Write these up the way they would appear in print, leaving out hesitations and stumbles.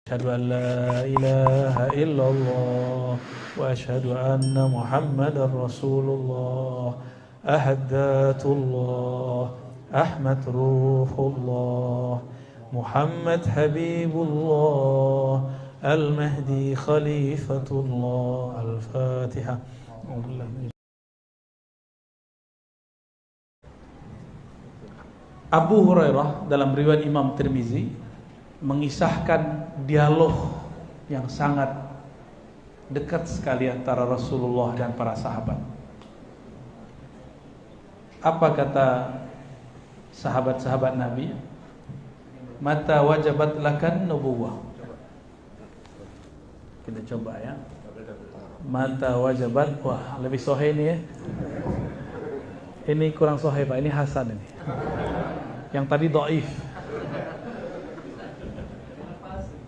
أشهد أن لا إله إلا الله وأشهد أن محمدا رسول الله أحدث الله أحمد روح الله محمد حبيب الله المهدي خليفة الله الفاتحة. Abu Hurairah dalam riwayat Imam Tirmizi mengisahkan dialog yang sangat dekat sekali antara Rasulullah dan para sahabat. Apa kata sahabat-sahabat Nabi? Mata wajabat lakan nubuwah. Kita coba ya. Mata wajabat, wah lebih sahih ini ya. Ini kurang sahih Pak, ini Hasan ini. Yang tadi dhaif.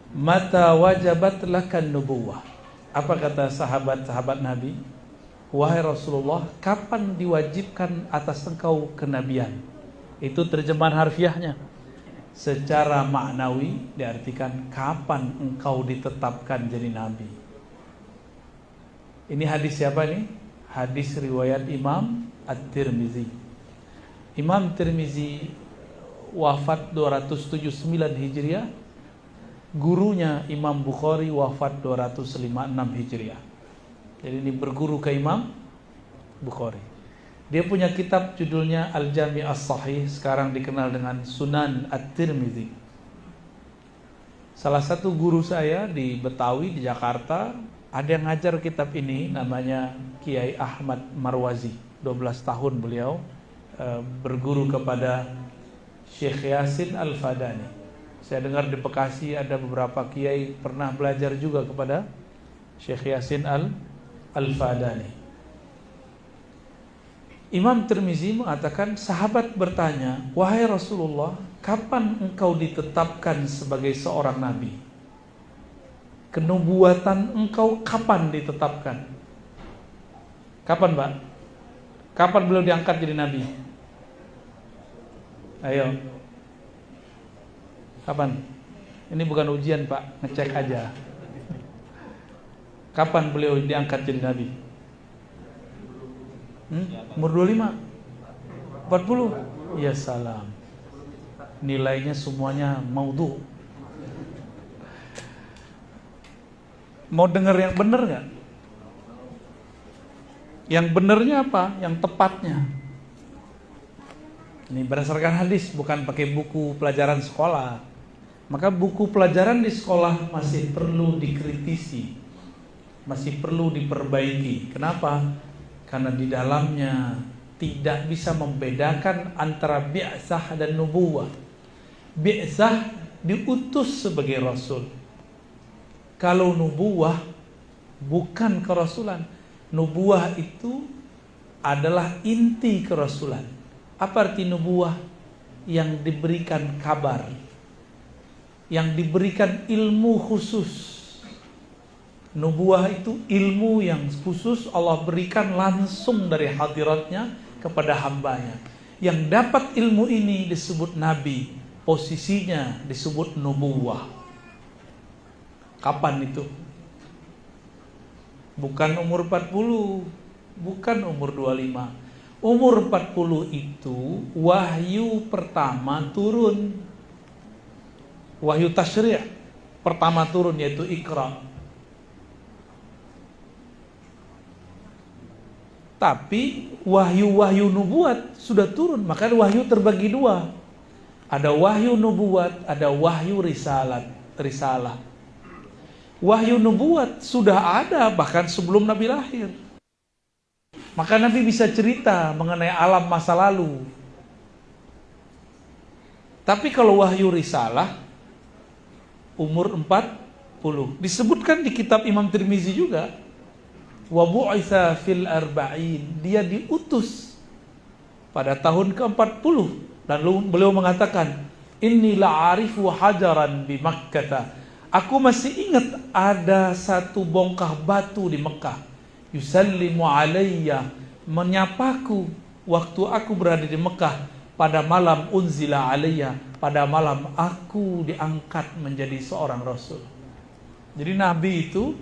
Mata wajabat lakan nubuwah. Apa kata sahabat-sahabat Nabi? Wahai Rasulullah, kapan diwajibkan atas engkau kenabian? Itu terjemahan harfiahnya. Secara maknawi diartikan kapan engkau ditetapkan jadi nabi. Ini hadis siapa nih? Hadis riwayat Imam At-Tirmizi. Imam Tirmizi wafat 279 Hijriah. Gurunya Imam Bukhari wafat 256 Hijriah. Jadi ini berguru ke Imam Bukhari. Dia punya kitab judulnya Al-Jami' As-Sahih, sekarang dikenal dengan Sunan At-Tirmizi. Salah satu guru saya di Betawi, di Jakarta, ada yang ngajar kitab ini, namanya Kiai Ahmad Marwazi. 12 tahun beliau berguru kepada Syekh Yasin Al-Fadani. Saya dengar di Bekasi ada beberapa kiai pernah belajar juga kepada Syekh Yasin Al-Fadani. Imam Tirmizi mengatakan, sahabat bertanya, wahai Rasulullah, kapan engkau ditetapkan sebagai seorang nabi? Kenubuatan engkau kapan ditetapkan? Kapan Pak? Kapan beliau diangkat jadi nabi? Ayo. Kapan? Ini bukan ujian Pak, ngecek aja. Kapan beliau diangkat jadi nabi? Umur 25? 40? Ya salam. Nilainya semuanya maudhu. Mau dengar yang benar gak? Yang benernya apa? Yang tepatnya. Ini berdasarkan hadis, bukan pakai buku pelajaran sekolah. Maka buku pelajaran di sekolah masih perlu dikritisi, masih perlu diperbaiki. Kenapa? Karena di dalamnya tidak bisa membedakan antara bi'tsah dan nubuwah. Bi'tsah diutus sebagai rasul. Kalau nubuwah bukan kerasulan. Nubuwah itu adalah inti kerasulan. Apa arti nubuwah? Yang diberikan kabar, yang diberikan ilmu khusus. Nubuwah itu ilmu yang khusus Allah berikan langsung dari hadiratnya kepada hambanya. Yang dapat ilmu ini disebut nabi, posisinya disebut nubuwah. Kapan itu? Bukan umur 40, bukan umur 25. Umur 40 itu wahyu pertama turun. Wahyu tasyri' pertama turun, yaitu Iqra. Tapi wahyu-wahyu nubuat sudah turun. Maka wahyu terbagi dua. Ada wahyu nubuat, ada wahyu risalah. Wahyu nubuat sudah ada bahkan sebelum Nabi lahir. Maka Nabi bisa cerita mengenai alam masa lalu. Tapi kalau wahyu risalah umur 40. Disebutkan di kitab Imam Tirmizi juga. Wa bu'itsa fil arba'in. Dia diutus pada tahun ke-40. Lalu beliau mengatakan, inni la'arifu hajaran bi Makkah. Aku masih ingat ada satu bongkah batu di Mekah. Yusallimu alayya, menyapaku waktu aku berada di Mekah pada malam unzila alayya, pada malam aku diangkat menjadi seorang rasul. Jadi Nabi itu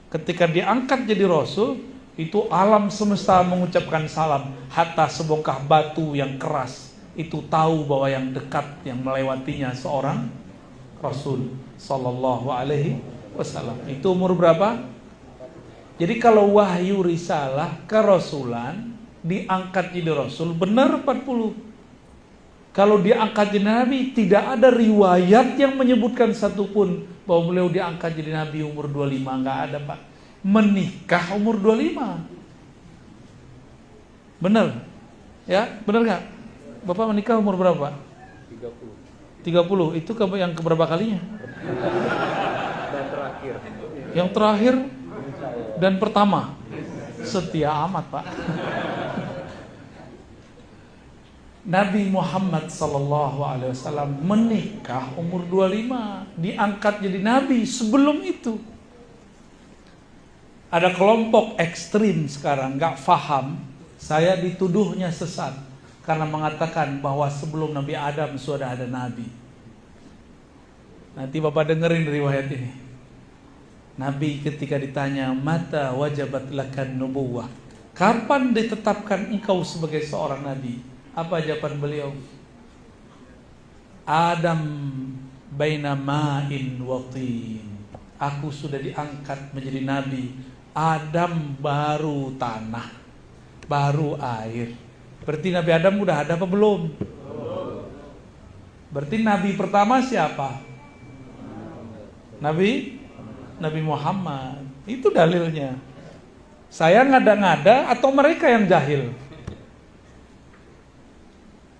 ketika diangkat jadi Rasul, itu alam semesta mengucapkan salam. Hatta sebongkah batu yang keras itu tahu bahwa yang dekat yang melewatinya seorang Rasul Sallallahu Alaihi Wasallam. Itu umur berapa? Jadi kalau wahyu risalah kerasulan diangkat jadi Rasul benar 40. Kalau diangkat jadi Nabi, tidak ada riwayat yang menyebutkan satupun bahwa beliau diangkat jadi Nabi umur 25. Enggak ada, Pak. Menikah umur 25. Benar? Ya, benar nggak? Bapak menikah umur berapa? 30. Itu yang keberapa kalinya? Dan terakhir. Yang terakhir dan pertama. Setia amat, Pak. Nabi Muhammad sallallahu alaihi wasallam menikah umur 25, diangkat jadi nabi sebelum itu. Ada kelompok ekstrim sekarang nggak faham, saya dituduhnya sesat karena mengatakan bahwa sebelum Nabi Adam sudah ada nabi. Nanti Bapak dengerin riwayat ini. Nabi ketika ditanya, "Mata wajabat lakan nubuwah?" Kapan ditetapkan engkau sebagai seorang nabi? Apa jawaban beliau? Adam baina ma'in wa tin. Aku sudah diangkat menjadi nabi. Adam baru tanah, baru air. Berarti Nabi Adam udah ada apa belum? Berarti nabi pertama siapa? Nabi Muhammad. Itu dalilnya. Saya ngada-ngada atau mereka yang jahil?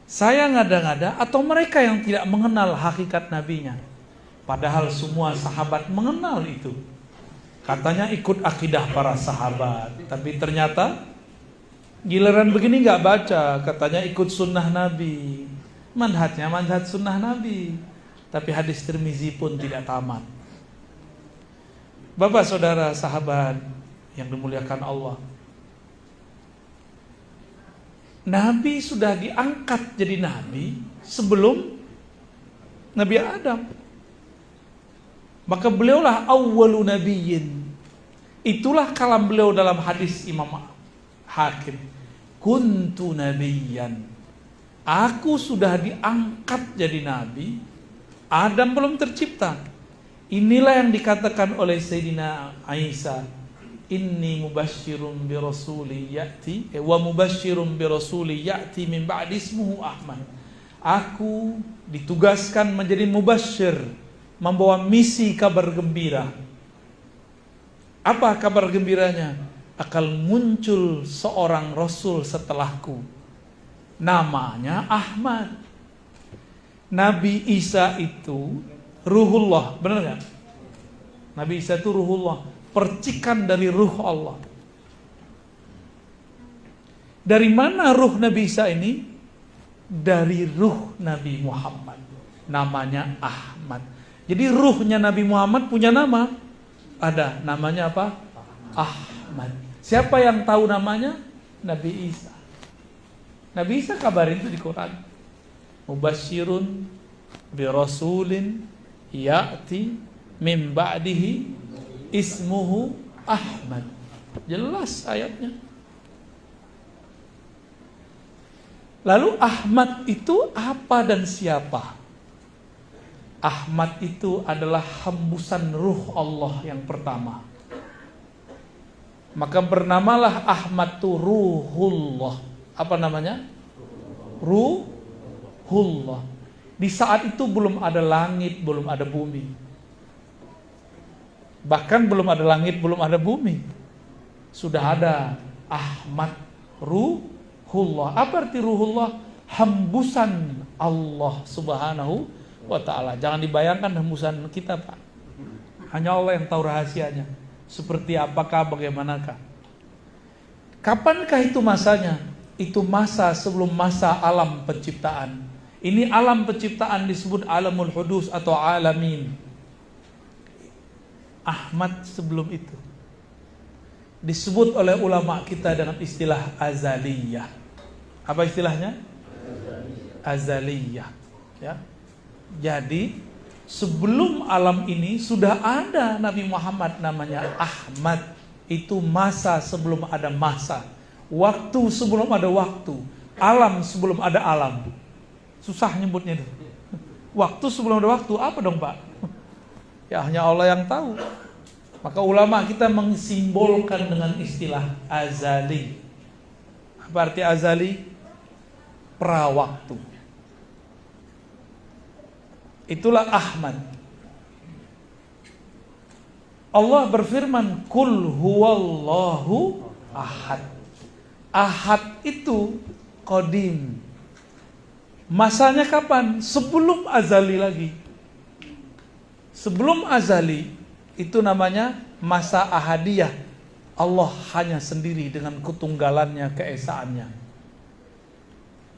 Saya ngada-ngada atau mereka yang tidak mengenal hakikat nabinya? Padahal semua sahabat mengenal itu. Katanya ikut akidah para sahabat, tapi ternyata giliran begini nggak baca. Katanya ikut sunnah Nabi, manhajnya manhaj sunnah Nabi, tapi hadis Tirmizi pun tidak tamat. Bapak saudara sahabat yang dimuliakan Allah, Nabi sudah diangkat jadi Nabi sebelum Nabi Adam. Maka beliaulah awwalu nabiyyin. Itulah kalam beliau dalam hadis Imam Hakim. Kuntu nabiyyan. Aku sudah diangkat jadi Nabi. Adam belum tercipta. Inilah yang dikatakan oleh Sayyidina Aisyah. Inni mubasyirun bi rasuli ya'ti wa mubasyirun bi rasuli ya'ti min ba'di ismuhu Ahmad. Aku ditugaskan menjadi mubasyir, membawa misi kabar gembira. Apa kabar gembiranya? Akan muncul seorang rasul setelahku. Namanya Ahmad. Nabi Isa itu ruhullah, benar enggak? Nabi Isa itu ruhullah, percikan dari ruh Allah. Dari mana ruh Nabi Isa ini? Dari ruh Nabi Muhammad. Namanya Ahmad. Jadi ruhnya Nabi Muhammad punya nama. Ada, namanya apa? Ahmad. Siapa yang tahu namanya? Nabi Isa. Nabi Isa kabarin itu di Quran. Mubasyirun bi rasulin ya'ti min ba'dihi ismuhu Ahmad. Jelas ayatnya. Lalu Ahmad itu apa dan siapa? Ahmad itu adalah hembusan ruh Allah yang pertama. Maka bernamalah Ahmad itu Ruhullah. Apa namanya? Ruhullah. Di saat itu belum ada langit, belum ada bumi. Bahkan belum ada langit, belum ada bumi. Sudah ada Ahmad Ruhullah. Apa arti Ruhullah? Hembusan Allah Subhanahu wa ta'ala. Jangan dibayangkan hembusan kita, Pak. Hanya Allah yang tahu rahasianya. Seperti apakah, bagaimanakah. Kapankah itu masanya? Itu masa sebelum masa alam penciptaan. Ini alam penciptaan disebut alamul hudus atau alamin. Ahmad sebelum itu disebut oleh ulama kita dengan istilah azaliyah. Apa istilahnya? Azaliyah. Ya. Jadi Sebelum alam ini sudah ada Nabi Muhammad namanya Ahmad. Itu masa sebelum ada masa, waktu sebelum ada waktu, alam sebelum ada alam. Susah nyebutnya itu. Waktu sebelum ada waktu, apa dong Pak? Ya hanya Allah yang tahu. Maka ulama kita mensimbolkan dengan istilah azali. Apa arti azali? Prawaktu. Itulah Ahmad. Allah berfirman, Kul huwallahu ahad. Ahad itu qadim. Masanya kapan? Sebelum azali lagi. Sebelum azali, itu namanya masa ahadiyah. Allah hanya sendiri dengan ketunggalannya, keesaannya.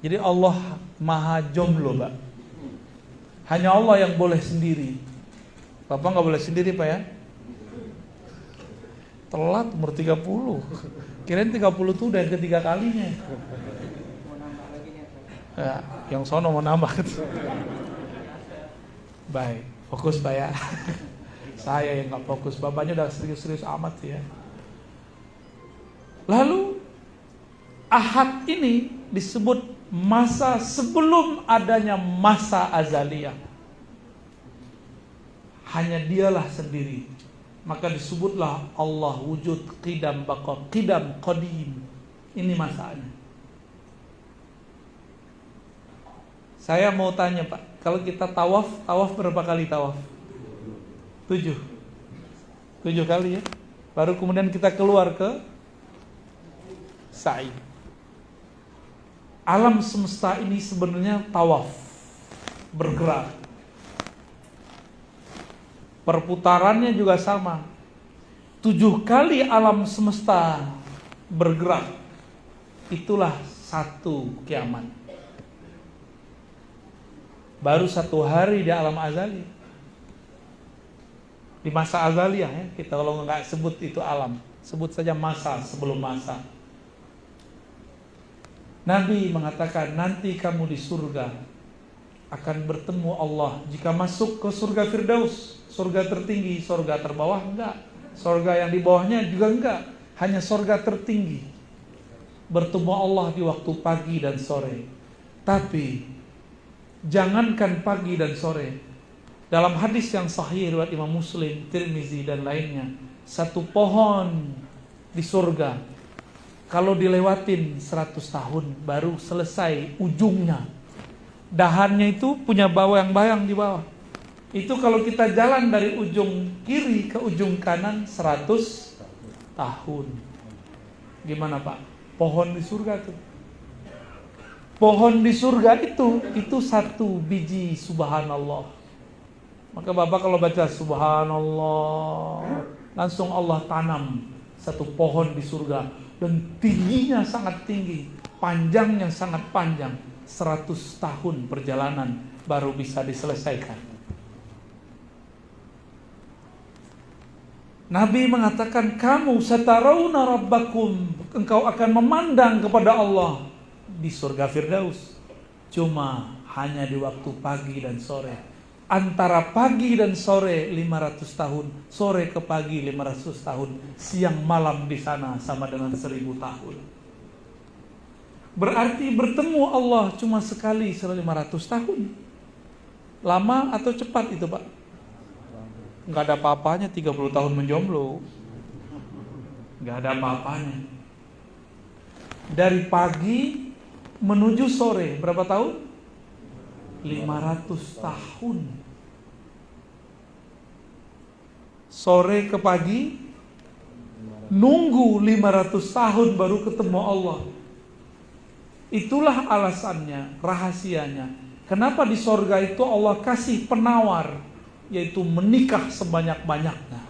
Jadi Allah maha jomblo, Pak. Hanya Allah yang boleh sendiri. Bapak gak boleh sendiri, Pak ya? Telat umur 30. Kirain 30 itu udah yang ketiga kalinya. Ya, yang sono mau nambah. Baik, fokus Pak ya. Saya yang gak fokus, bapaknya udah serius-serius amat ya. Lalu Ahad ini disebut masa sebelum adanya masa azaliyah. Hanya dialah sendiri. Maka disebutlah Allah wujud qidam baqa, qidam qadim. Ini masanya. Saya mau tanya Pak, kalau kita tawaf berapa kali tawaf? 7 kali ya. Baru kemudian kita keluar ke sa'i. Alam semesta ini sebenarnya tawaf, bergerak. Perputarannya juga sama. 7 kali alam semesta bergerak. Itulah satu kiamat. Baru 1 hari di alam azali. Di masa azaliyah ya, kita kalau nggak sebut itu alam, sebut saja masa sebelum masa. Nabi mengatakan nanti kamu di surga akan bertemu Allah. Jika masuk ke surga Firdaus, surga tertinggi, surga terbawah enggak, surga yang di bawahnya juga enggak, hanya surga tertinggi. Bertemu Allah di waktu pagi dan sore. Tapi jangankan pagi dan sore, dalam hadis yang sahih riwayat Imam Muslim, Tirmizi dan lainnya, satu pohon di surga kalau dilewatin 100 tahun baru selesai ujungnya. Dahannya itu punya bayang-bayang di bawah. Itu kalau kita jalan dari ujung kiri ke ujung kanan 100 tahun. Gimana Pak? Pohon di surga tuh. Pohon di surga itu 1 biji subhanallah. Maka Bapak kalau baca subhanallah, langsung Allah tanam 1 pohon di surga. Dan tingginya sangat tinggi, panjangnya sangat panjang. 100 tahun perjalanan baru bisa diselesaikan. Nabi mengatakan, kamu satarawna rabbakum, engkau akan memandang kepada Allah di surga Firdaus. Cuma hanya di waktu pagi dan sore. Antara pagi dan sore 500 tahun, sore ke pagi 500 tahun, siang malam di sana sama dengan 1000 tahun. Berarti bertemu Allah cuma sekali 500 tahun. Lama atau cepat itu Pak? Nggak ada apa-apanya 30 tahun menjomblo. Nggak ada apa-apanya. Dari pagi menuju sore, berapa tahun? 500 tahun. Sore ke pagi, nunggu 500 tahun baru ketemu Allah. Itulah alasannya, rahasianya. Kenapa di sorga itu Allah kasih penawar, yaitu menikah sebanyak-banyaknya.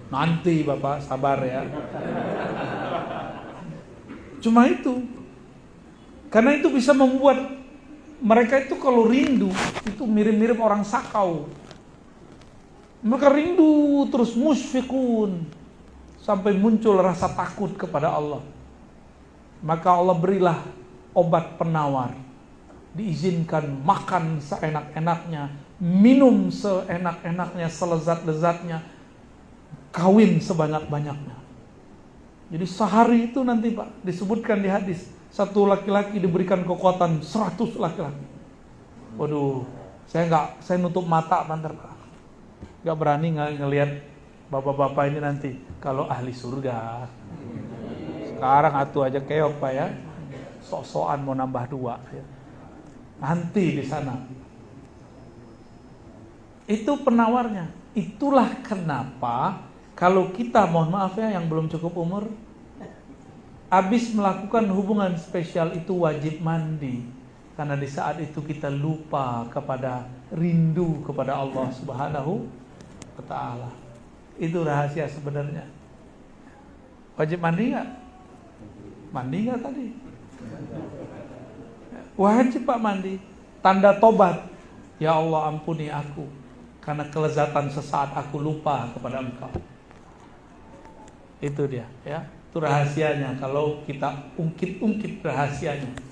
Nanti Bapak sabar ya. Cuma itu. Karena itu bisa membuat mereka itu kalau rindu, itu mirip-mirip orang sakau. Mereka rindu terus musfikun, sampai muncul rasa takut kepada Allah. Maka Allah berilah obat penawar. diizinkan makan seenak-enaknya, minum seenak-enaknya, selezat-lezatnya, kawin sebanyak-banyaknya. Jadi sehari itu nanti Pak, disebutkan di hadis, satu laki-laki diberikan kekuatan 100 laki-laki. Waduh, saya nutup mata bentar Pak. Gak berani ngelihat bapak-bapak ini nanti kalau ahli surga. Sekarang atuh aja keok Pak ya. Sok-sokan mau nambah 2 ya. Nanti di sana. Itu penawarnya. Itulah kenapa kalau kita, mohon maaf ya yang belum cukup umur, habis melakukan hubungan spesial itu wajib mandi. Karena di saat itu kita lupa kepada rindu kepada Allah Subhanahu wa ta'ala. Itu rahasia sebenarnya. Wajib mandi nggak? Mandi nggak tadi? Wajib Pak mandi. Tanda tobat. Ya Allah ampuni aku, karena kelezatan sesaat aku lupa kepada Engkau. Itu dia ya. Itu rahasianya kalau kita ungkit-ungkit rahasianya.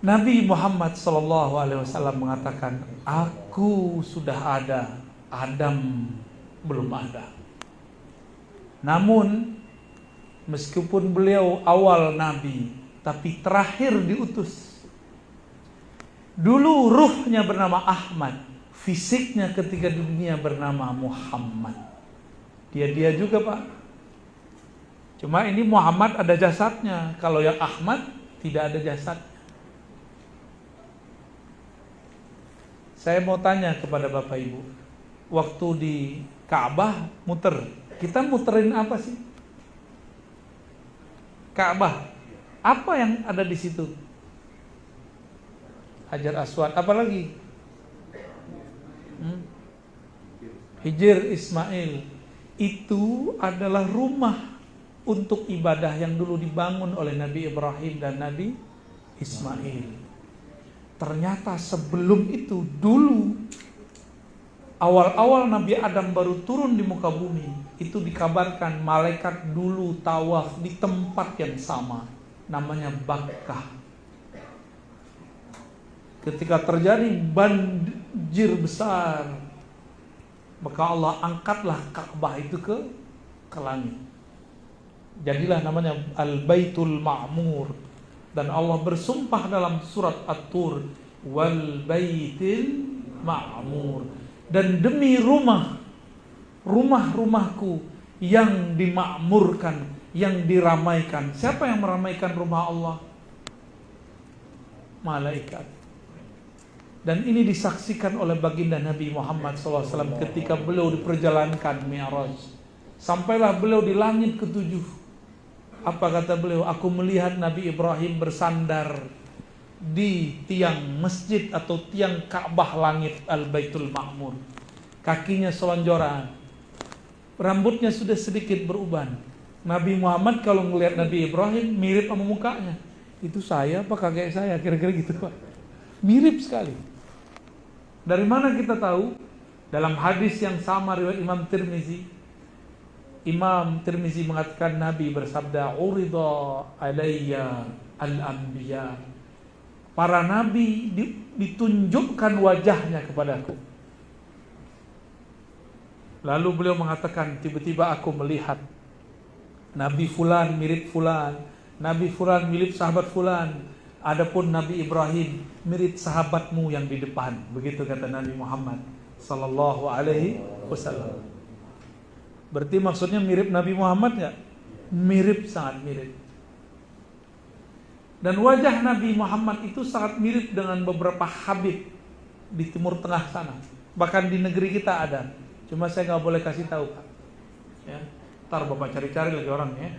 Nabi Muhammad SAW mengatakan, aku sudah ada, Adam belum ada. Namun meskipun beliau awal Nabi, tapi terakhir diutus. Dulu ruhnya bernama Ahmad, fisiknya ketika di dunia bernama Muhammad. Dia juga Pak. Cuma ini Muhammad ada jasadnya, kalau yang Ahmad tidak ada jasadnya. Saya mau tanya kepada Bapak Ibu, waktu di Ka'bah muter, kita muterin apa sih? Ka'bah, apa yang ada di situ? Hajar Aswad, apa lagi? Hijr Ismail. Itu adalah rumah untuk ibadah yang dulu dibangun oleh Nabi Ibrahim dan Nabi Ismail. Ternyata sebelum itu, dulu awal-awal Nabi Adam baru turun di muka bumi, itu dikabarkan malaikat dulu tawaf di tempat yang sama, namanya Bakkah. Ketika terjadi banjir besar, maka Allah angkatlah Ka'bah itu ke langit. Jadilah namanya Al-Baitul Ma'mur. Dan Allah bersumpah dalam surat At-Tur, wal baitil ma'mur, dan demi rumah-rumahku yang dimakmurkan, yang diramaikan. Siapa yang meramaikan rumah Allah? Malaikat. Dan ini disaksikan oleh baginda Nabi Muhammad SAW ketika beliau diperjalankan Mi'raj. Sampailah beliau di langit ke-7. Apa kata beliau? Aku melihat Nabi Ibrahim bersandar di tiang masjid atau tiang Ka'bah langit Al-Baitul Ma'mur. Kakinya selonjoran, rambutnya sudah sedikit beruban. Nabi Muhammad kalau melihat Nabi Ibrahim mirip sama mukanya. Itu saya apa kakek saya? Kira-kira gitu Pak. Mirip sekali. Dari mana kita tahu? Dalam hadis yang sama riwayat Imam Tirmizi. Imam Tirmizi mengatakan Nabi bersabda, urida alayya al-anbiya. Para nabi ditunjukkan wajahnya kepadaku. Lalu beliau mengatakan, tiba-tiba aku melihat Nabi Fulan mirip Fulan, Nabi Fulan mirip sahabat Fulan, adapun Nabi Ibrahim mirip sahabatmu yang di depan. Begitu kata Nabi Muhammad sallallahu alaihi wasallam. Berarti maksudnya mirip Nabi Muhammad nggak? Mirip, sangat mirip. Dan wajah Nabi Muhammad itu sangat mirip dengan beberapa habib di Timur Tengah sana. Bahkan di negeri kita ada. Cuma saya nggak boleh kasih tahu Pak. Ya, ntar Bapak cari-cari lagi orangnya.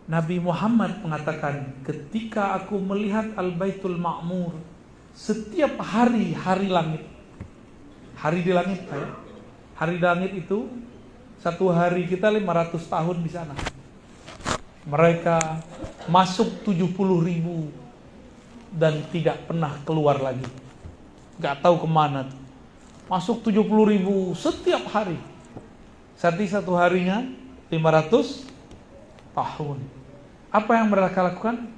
Nabi Muhammad mengatakan, ketika aku melihat Al-Baitul Ma'mur, setiap hari langit. Hari di langit, ya. Hari di langit itu satu hari kita 500 tahun di sana. Mereka masuk 70.000 dan tidak pernah keluar lagi. Gak tahu kemana tuh. Masuk 70.000 setiap hari. Satu harinya 500 tahun. Apa yang mereka lakukan?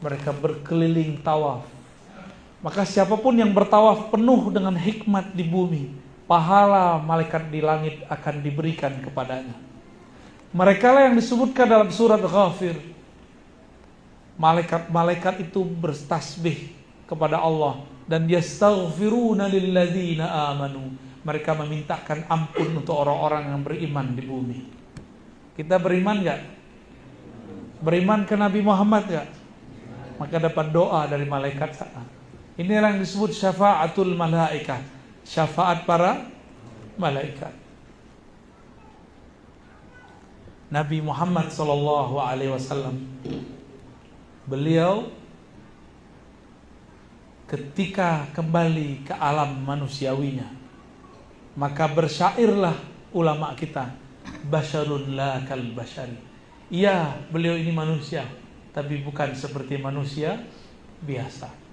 Mereka berkeliling tawaf. Maka siapapun yang bertawaf penuh dengan hikmat di bumi, pahala malaikat di langit akan diberikan kepadanya. Mereka lah yang disebutkan dalam surat Ghafir. Malaikat-malaikat itu bertasbih kepada Allah dan yastaghfiruna lilladzina amanu. Mereka memintakan ampun untuk orang-orang yang beriman di bumi. Kita beriman gak? Beriman ke Nabi Muhammad gak? Maka dapat doa dari malaikat sana. Inilah yang disebut syafaatul malaikat, syafaat para malaikat. Nabi Muhammad SAW, beliau ketika kembali ke alam manusiawinya, maka bersyairlah ulama kita, basyarun la kal basyari. Iya, beliau ini manusia, tapi bukan seperti manusia biasa.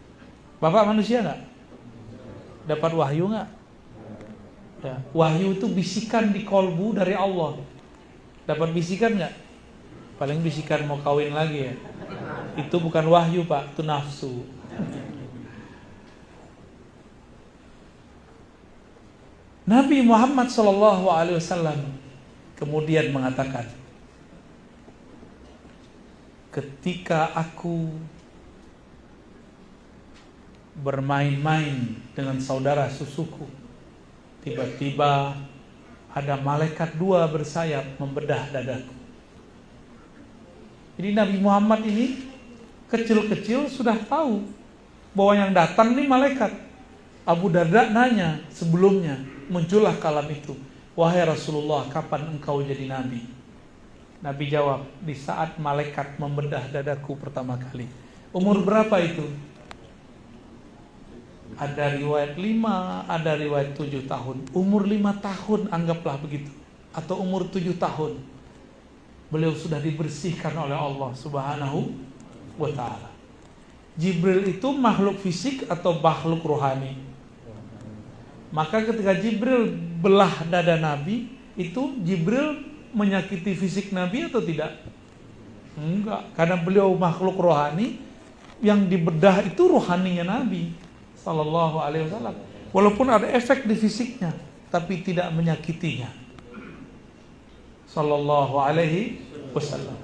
Bapak manusia nggak? Dapat wahyu nggak? Ya, wahyu itu bisikan di kolbu dari Allah. Dapat bisikan nggak? Paling bisikan mau kawin lagi ya. Itu bukan wahyu Pak, itu nafsu. Nabi Muhammad SAW kemudian mengatakan, ketika aku bermain-main dengan saudara susuku, tiba-tiba ada malaikat dua bersayap membedah dadaku. Jadi Nabi Muhammad ini kecil-kecil sudah tahu bahwa yang datang ini malaikat. Abu Darda nanya sebelumnya, muncullah kalam itu, wahai Rasulullah, kapan engkau jadi nabi? Nabi jawab, di saat malaikat membedah dadaku pertama kali. Umur berapa itu? Ada riwayat 5, ada riwayat 7 tahun. Umur 5 tahun anggaplah begitu, atau umur 7 tahun, beliau sudah dibersihkan oleh Allah Subhanahu wa ta'ala. Jibril itu makhluk fisik atau makhluk rohani? Maka ketika Jibril belah dada Nabi, itu Jibril menyakiti fisik Nabi atau tidak? Enggak, karena beliau makhluk rohani, yang dibedah itu rohaninya Nabi Sallallahu Alaihi Wasallam. Walaupun ada efek di fisiknya, tapi tidak menyakitinya. Sallallahu Alaihi Wasallam.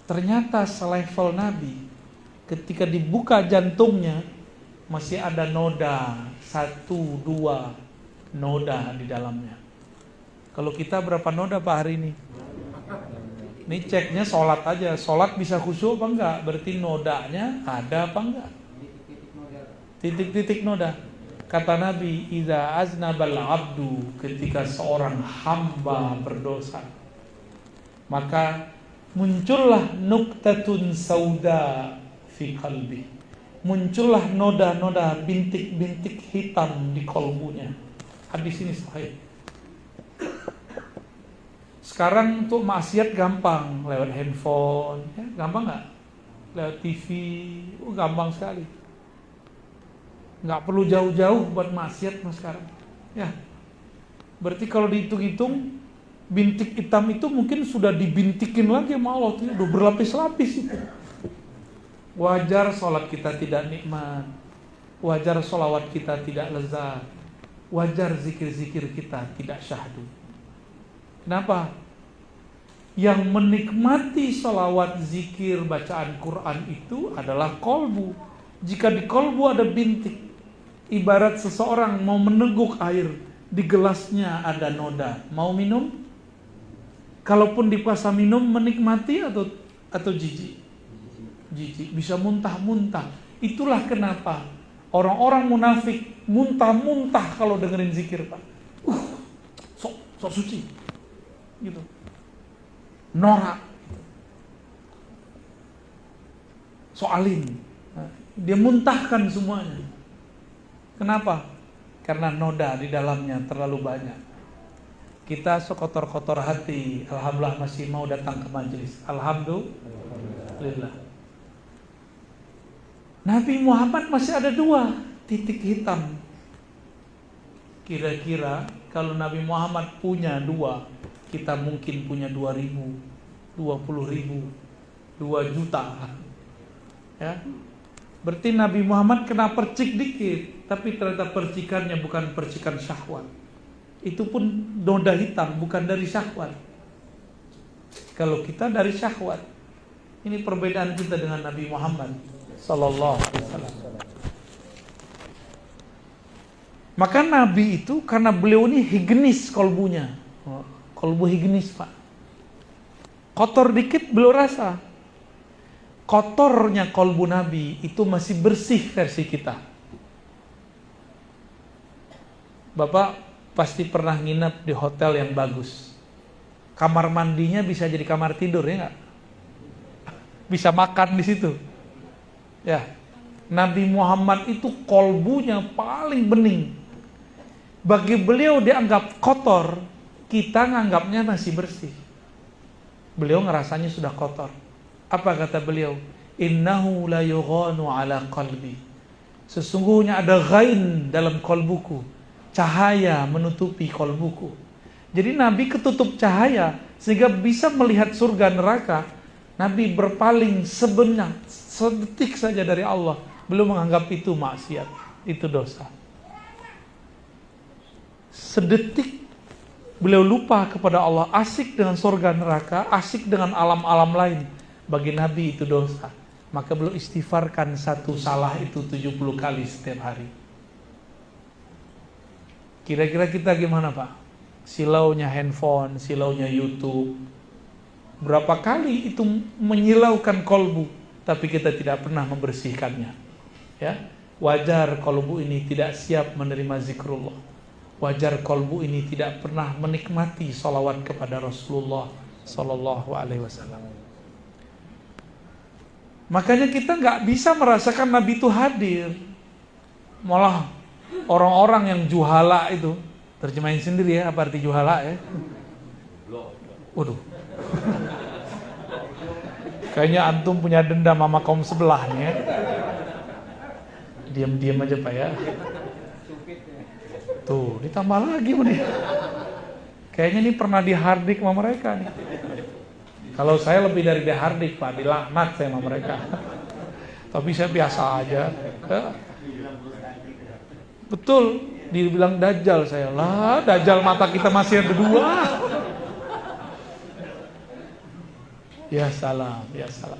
Ternyata selevel Nabi, ketika dibuka jantungnya, masih ada noda, 1-2 noda di dalamnya. Kalau kita berapa noda Pak hari ini? Ini ceknya sholat aja. Sholat bisa khusyuk apa enggak? Berarti nodanya ada apa enggak? Titik-titik noda. Kata Nabi, idza aznabal abdu, ketika seorang hamba berdosa, maka muncullah nuktatun sauda fi qalbi. Muncullah noda-noda, bintik-bintik hitam di kolbunya. Hadis ini sahih. Sekarang untuk maksiat gampang, lewat handphone, ya, gampang nggak? Lewat TV, gampang sekali. Nggak perlu jauh-jauh buat maksiat mas sekarang. Ya, berarti kalau dihitung-hitung, bintik hitam itu mungkin sudah dibintikin lagi sama Allah, udah berlapis-lapis itu. Wajar sholat kita tidak nikmat, wajar sholawat kita tidak lezat, wajar zikir-zikir kita tidak syahdu. Kenapa? Yang menikmati sholawat, zikir, bacaan Quran itu adalah kolbu. Jika di kolbu ada bintik, ibarat seseorang mau meneguk air, di gelasnya ada noda, mau minum? Kalaupun dipaksa minum, menikmati atau jijik? Jijik, bisa muntah-muntah. Itulah kenapa orang-orang munafik muntah-muntah kalau dengerin zikir Pak. Sok suci gitu, norak, soalin, dia muntahkan semuanya. Kenapa? Karena noda di dalamnya terlalu banyak. Kita sekotor-kotor hati, alhamdulillah masih mau datang ke majelis. Alhamdulillah. Nabi Muhammad masih ada 2 titik hitam. Kira-kira kalau Nabi Muhammad punya 2, kita mungkin punya 2000. 20.000, 2 juta. Ya. Berarti Nabi Muhammad kena percik dikit, tapi ternyata percikannya bukan percikan syahwat. Itu pun noda hitam, bukan dari syahwat. Kalau kita dari syahwat. Ini perbedaan kita dengan Nabi Muhammad sallallahu alaihi wasallam. Maka Nabi itu karena beliau ini higienis kolbunya. Kolbu higienis, Pak. Kotor dikit beliau rasa. Kotornya kolbu Nabi itu masih bersih versi kita. Bapak pasti pernah nginep di hotel yang bagus. Kamar mandinya bisa jadi kamar tidur, ya nggak? Bisa makan di situ. Ya, Nabi Muhammad itu kolbunya paling bening. Bagi beliau dianggap kotor, kita nganggapnya masih bersih. Beliau ngerasanya sudah kotor. Apa kata beliau? Innahu la yughanu ala qalbi. Sesungguhnya ada ghain dalam kolbuku. Cahaya menutupi kolbuku. Jadi Nabi ketutup cahaya sehingga bisa melihat surga neraka. Nabi berpaling sebentar, sedetik saja dari Allah. Belum menganggap itu maksiat, itu dosa. Sedetik beliau lupa kepada Allah, asik dengan surga neraka, asik dengan alam-alam lain. Bagi Nabi itu dosa. Maka beliau istighfarkan satu salah itu 70 kali setiap hari. Kira-kira kita gimana, Pak? Silaunya handphone, silaunya YouTube. Berapa kali itu menyilaukan kolbu, tapi kita tidak pernah membersihkannya. Ya, wajar kolbu ini tidak siap menerima zikrullah. Wajar kolbu ini tidak pernah menikmati salawat kepada Rasulullah Sallallahu Alaihi Wasallam. Makanya kita nggak bisa merasakan Nabi itu hadir. Malah orang-orang yang juhala itu, terjemahin sendiri ya apa arti juhala ya? Waduh. Kayaknya antum punya dendam sama kaum sebelahnya. Diam-diam aja Pak ya. Tuh, ditambah lagi nih. Kayaknya ini pernah dihardik sama mereka nih. Kalau saya lebih dari dihardik Pak, dilaknat saya sama mereka. Tapi saya biasa aja. Ya. Betul, dibilang dajjal saya. Lah, dajjal mata kita masih ada 2. Ya salam, ya salam.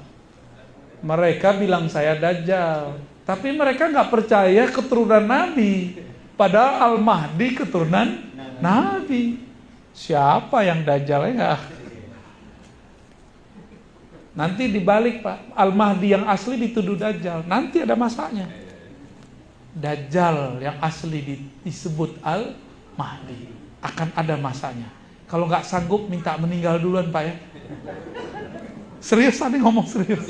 Mereka bilang saya dajjal, tapi mereka nggak percaya keturunan Nabi. Padahal Al-Mahdi keturunan Nabi. Siapa yang dajjal ya? Nanti dibalik Pak, Al-Mahdi yang asli dituduh dajjal. Nanti ada masanya. Dajjal yang asli disebut Al-Mahdi. Akan ada masanya. Kalau nggak sanggup minta meninggal duluan Pak ya. Serius, nih ngomong serius.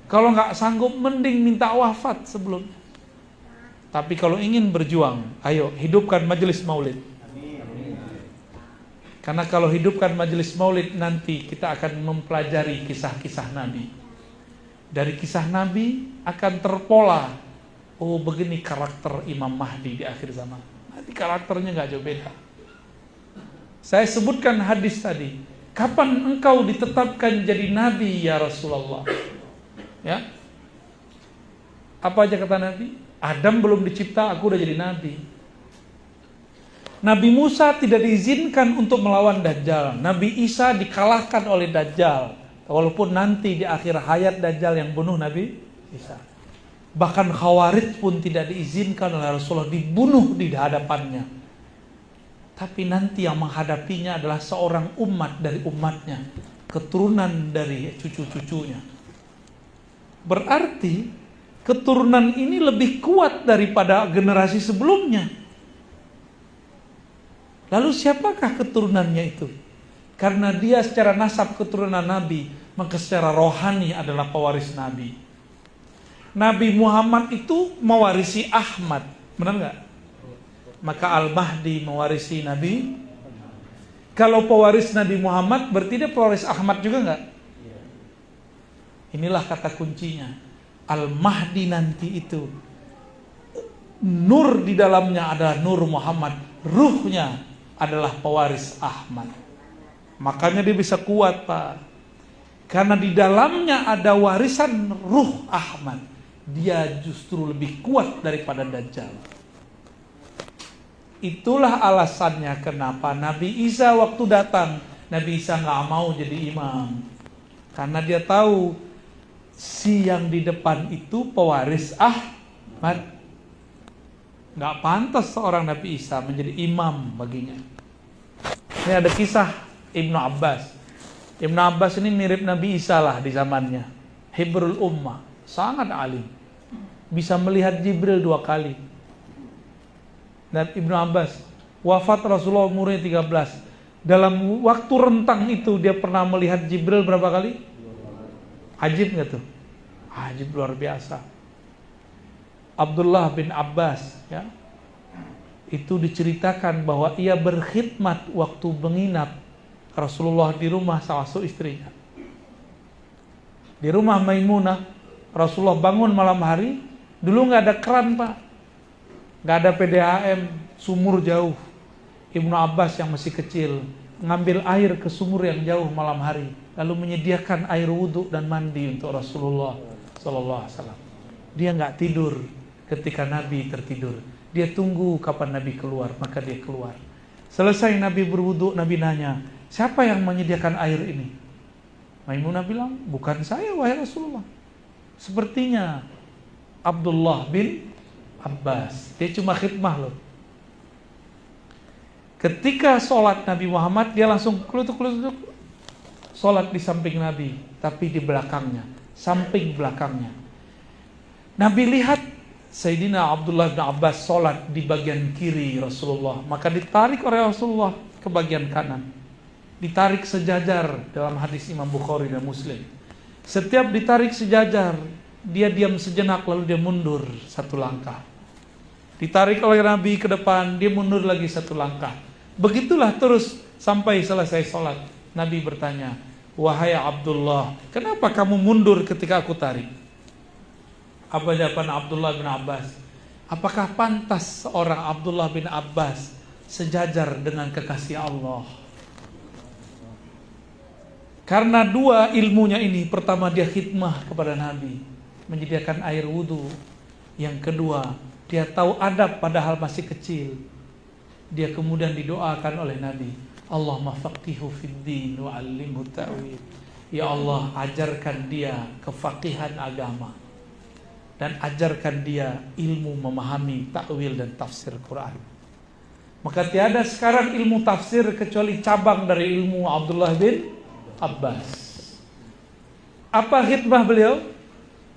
Kalau nggak sanggup, mending minta wafat sebelum. Tapi kalau ingin berjuang, ayo hidupkan majelis maulid. Karena kalau hidupkan majelis maulid, nanti kita akan mempelajari kisah-kisah Nabi. Dari kisah Nabi akan terpola. Oh, begini karakter Imam Mahdi di akhir zaman. Nanti karakternya nggak jauh beda. Saya sebutkan hadis tadi. Kapan engkau ditetapkan jadi nabi ya Rasulullah? Ya. Apa aja kata Nabi? Adam belum dicipta, aku udah jadi nabi. Nabi Musa tidak diizinkan untuk melawan Dajjal. Nabi Isa dikalahkan oleh Dajjal. Walaupun nanti di akhir hayat Dajjal yang bunuh Nabi Isa. Bahkan Khawarij pun tidak diizinkan oleh Rasulullah dibunuh di hadapannya. Tapi nanti yang menghadapinya adalah seorang umat dari umatnya, keturunan dari cucu-cucunya. Berarti keturunan ini lebih kuat daripada generasi sebelumnya. Lalu siapakah keturunannya itu? Karena dia secara nasab keturunan Nabi, maka secara rohani adalah pewaris Nabi. Nabi Muhammad itu mewarisi Ahmad, benar nggak? Maka Al-Mahdi mewarisi Nabi. Kalau pewaris Nabi Muhammad, berarti dia pewaris Ahmad juga enggak? Inilah kata kuncinya. Al-Mahdi nanti itu, nur di dalamnya adalah nur Muhammad, ruhnya adalah pewaris Ahmad. Makanya dia bisa kuat, Pak. Karena di dalamnya ada warisan ruh Ahmad. Dia justru lebih kuat daripada Dajjal. Itulah alasannya kenapa Nabi Isa waktu datang, Nabi Isa gak mau jadi imam. Karena dia tahu si yang di depan itu pewaris Ahmad. Gak pantas seorang Nabi Isa menjadi imam baginya. Ini ada kisah Ibnu Abbas. Ibnu Abbas ini mirip Nabi Isa lah di zamannya. Hibrul ummah, sangat alim. Bisa melihat Jibril 2 kali. Dan Ibnu Abbas wafat Rasulullah umurnya 13. Dalam waktu rentang itu dia pernah melihat Jibril berapa kali? Ajib gak tuh? Ajib luar biasa. Abdullah bin Abbas, ya, itu diceritakan bahwa ia berkhidmat waktu menginap Rasulullah di rumah salah satu istrinya. Di rumah Maimunah, Rasulullah bangun malam hari. Dulu gak ada keran, Pak. Gak ada PDAM, sumur jauh. Ibnu Abbas yang masih kecil ngambil air ke sumur yang jauh malam hari, lalu menyediakan air wudhu dan mandi untuk Rasulullah SAW. Dia gak tidur ketika Nabi tertidur. Dia tunggu kapan Nabi keluar, maka dia keluar. Selesai Nabi berwudhu, Nabi nanya, siapa yang menyediakan air ini? Maimunah bilang, bukan saya wahai Rasulullah. Sepertinya Abdullah bin Abbas. Dia cuma khidmah loh. Ketika sholat Nabi Muhammad, dia langsung kelutuk-kelutuk. Sholat di samping Nabi, tapi di belakangnya, samping belakangnya. Nabi lihat Sayyidina Abdullah bin Abbas sholat di bagian kiri Rasulullah. Maka ditarik oleh Rasulullah ke bagian kanan. Ditarik sejajar dalam hadis Imam Bukhari dan Muslim. Setiap ditarik sejajar, dia diam sejenak lalu dia mundur 1 langkah. Ditarik oleh Nabi ke depan, dia mundur lagi 1 langkah. Begitulah terus sampai selesai sholat. Nabi bertanya, wahai Abdullah, kenapa kamu mundur ketika aku tarik? Apa jawaban Abdullah bin Abbas? Apakah pantas seorang Abdullah bin Abbas sejajar dengan kekasih Allah? Karena 2 ilmunya ini. Pertama, dia khidmah kepada Nabi, menyediakan air wudhu. Yang kedua, dia tahu adab padahal masih kecil. Dia kemudian didoakan oleh Nabi, Allahumma faqihu fiddin wa 'allimhu ta'wil. Ya Allah, ajarkan dia kefaqihan agama dan ajarkan dia ilmu memahami takwil dan tafsir Quran. Maka tiada sekarang ilmu tafsir kecuali cabang dari ilmu Abdullah bin Abbas. Apa khidmah beliau?